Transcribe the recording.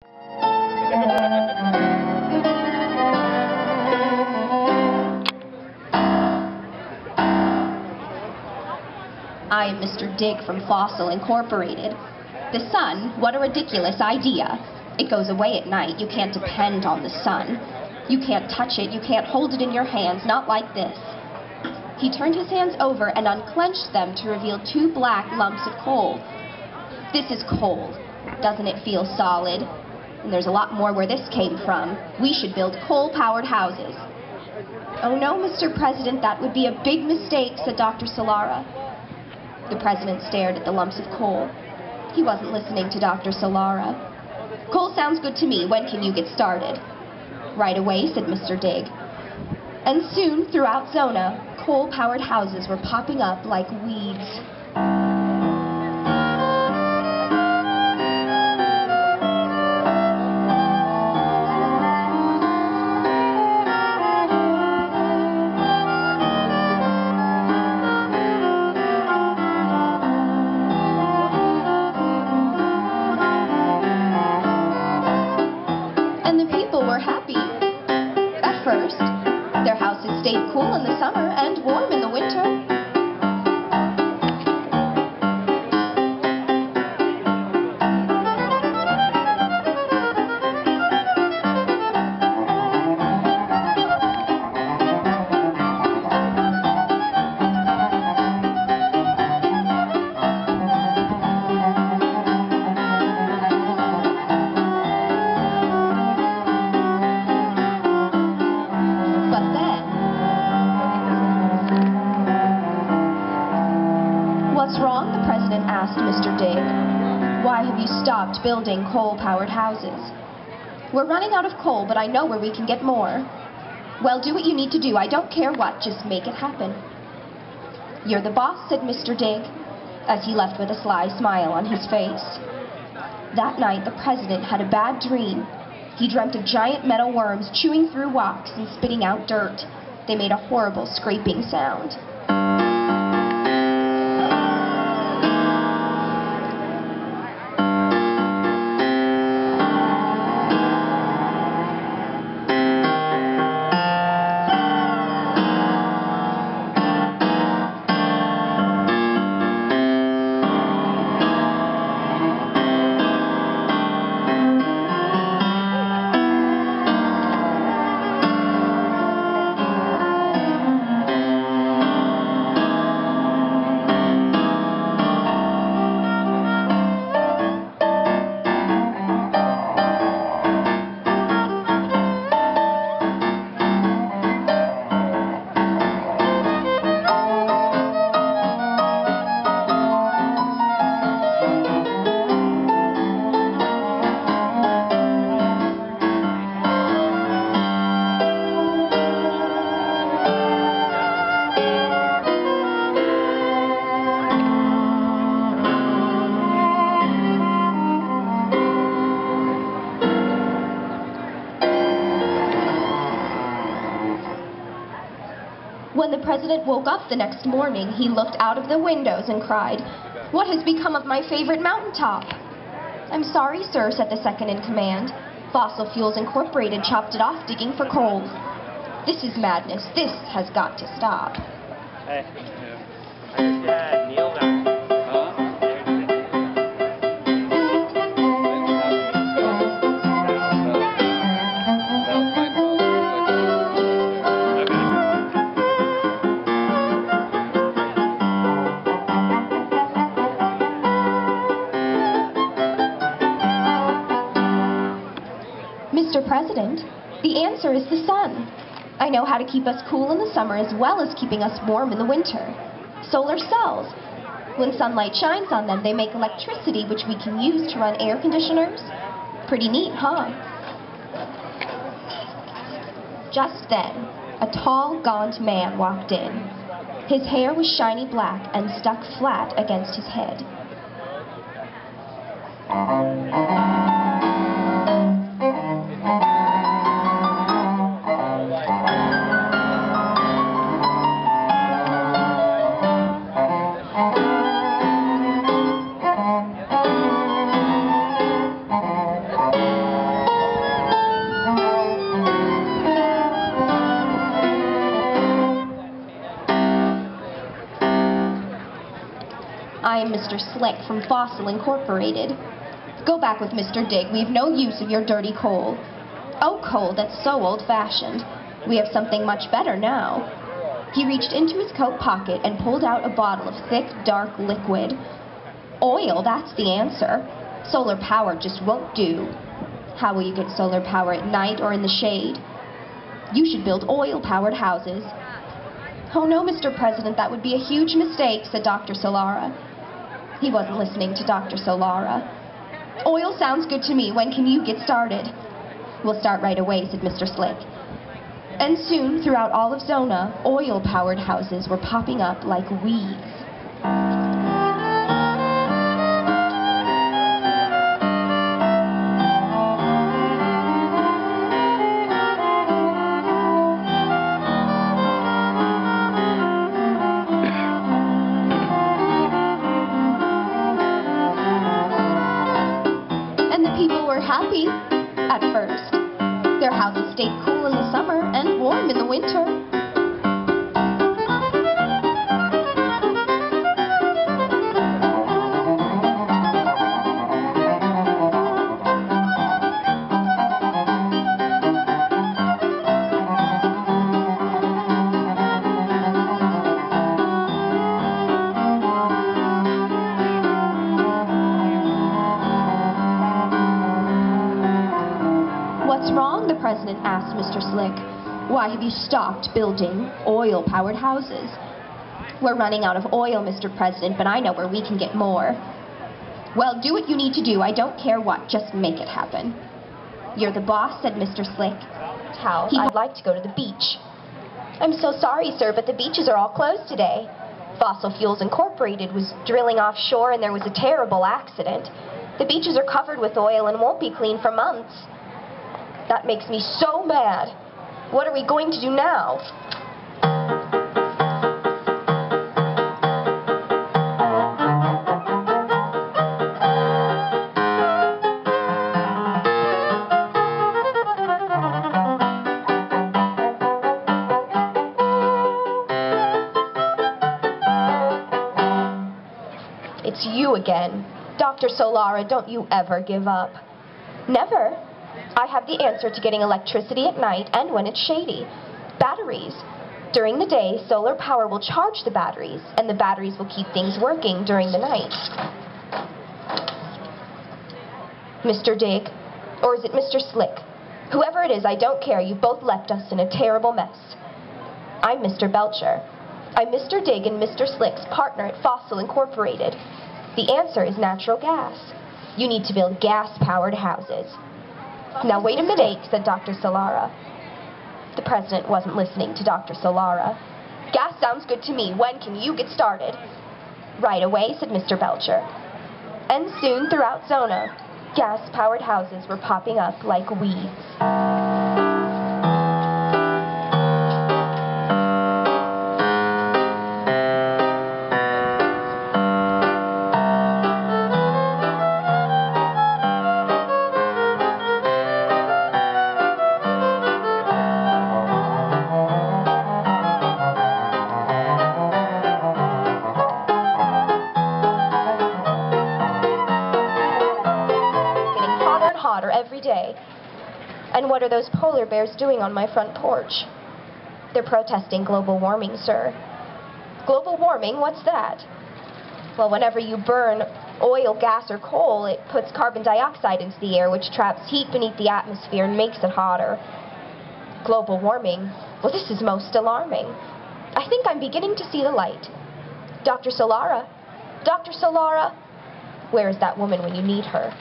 I am Mr. Dig from Fossil Incorporated. The sun, what a ridiculous idea. It goes away at night. You can't depend on the sun. You can't touch it. You can't hold it in your hands, not like this. He turned his hands over and unclenched them to reveal 2 black lumps of coal. This is coal. Doesn't it feel solid? And there's a lot more where this came from. We should build coal-powered houses. Oh no, Mr. President, that would be a big mistake, said Dr. Solara. The president stared at the lumps of coal. He wasn't listening to Dr. Solara. Coal sounds good to me. When can you get started? Right away, said Mr. Dig. And soon, throughout Zona, coal-powered houses were popping up like weeds. First, their houses stayed cool in the summer and warm in the winter. What's wrong? The president asked Mr. Dig. Why have you stopped building coal-powered houses? We're running out of coal, but I know where we can get more. Well, do what you need to do. I don't care what. Just make it happen. You're the boss, said Mr. Dig, as he left with a sly smile on his face. That night, the president had a bad dream. He dreamt of giant metal worms chewing through rocks and spitting out dirt. They made a horrible scraping sound. When the president woke up the next morning, he looked out of the windows and cried, "What has become of my favorite mountaintop?" "I'm sorry, sir," said the second in command. "Fossil Fuels Incorporated chopped it off digging for coal." "This is madness. This has got to stop." Mr. President, the answer is the sun. I know how to keep us cool in the summer as well as keeping us warm in the winter. Solar cells. When sunlight shines on them, they make electricity which we can use to run air conditioners. Pretty neat, huh? Just then, a tall, gaunt man walked in. His hair was shiny black and stuck flat against his head. I am Mr. Slick from Fossil Incorporated. Go back with Mr. Dig. We've no use of your dirty coal. Oh, coal, that's so old-fashioned. We have something much better now. He reached into his coat pocket and pulled out a bottle of thick, dark liquid. Oil, that's the answer. Solar power just won't do. How will you get solar power at night or in the shade? You should build oil-powered houses. Oh no, Mr. President, that would be a huge mistake, said Dr. Solara. He wasn't listening to Dr. Solara. Oil sounds good to me. When can you get started? We'll start right away, said Mr. Slick. And soon, throughout all of Zona, oil-powered houses were popping up like weeds. People were happy at first. Their houses stayed cool in the summer and warm in the winter. What's wrong? The president asked Mr. Slick. Why have you stopped building oil-powered houses? We're running out of oil, Mr. President, but I know where we can get more. Well, do what you need to do. I don't care what. Just make it happen. You're the boss, said Mr. Slick. Hal, I'd like to go to the beach. I'm so sorry, sir, but the beaches are all closed today. Fossil Fuels Incorporated was drilling offshore and there was a terrible accident. The beaches are covered with oil and won't be clean for months. That makes me so mad. What are we going to do now? It's you again. Dr. Solara, don't you ever give up. Never. I have the answer to getting electricity at night and when it's shady. Batteries. During the day, solar power will charge the batteries, and the batteries will keep things working during the night. Mr. Dig, or is it Mr. Slick? Whoever it is, I don't care. You both left us in a terrible mess. I'm Mr. Belcher. I'm Mr. Dig and Mr. Slick's partner at Fossil Incorporated. The answer is natural gas. You need to build gas-powered houses. Now wait a minute, said Dr. Solara. The president wasn't listening to Dr. Solara. Gas sounds good to me. When can you get started? Right away, said Mr. Belcher. And soon, throughout Zona, gas-powered houses were popping up like weeds. Every day. And what are those polar bears doing on my front porch? They're protesting global warming, sir. Global warming? What's that? Well, whenever you burn oil, gas, or coal, it puts carbon dioxide into the air, which traps heat beneath the atmosphere and makes it hotter. Global warming? Well, this is most alarming. I think I'm beginning to see the light. Dr. Solara? Dr. Solara? Where is that woman when you need her?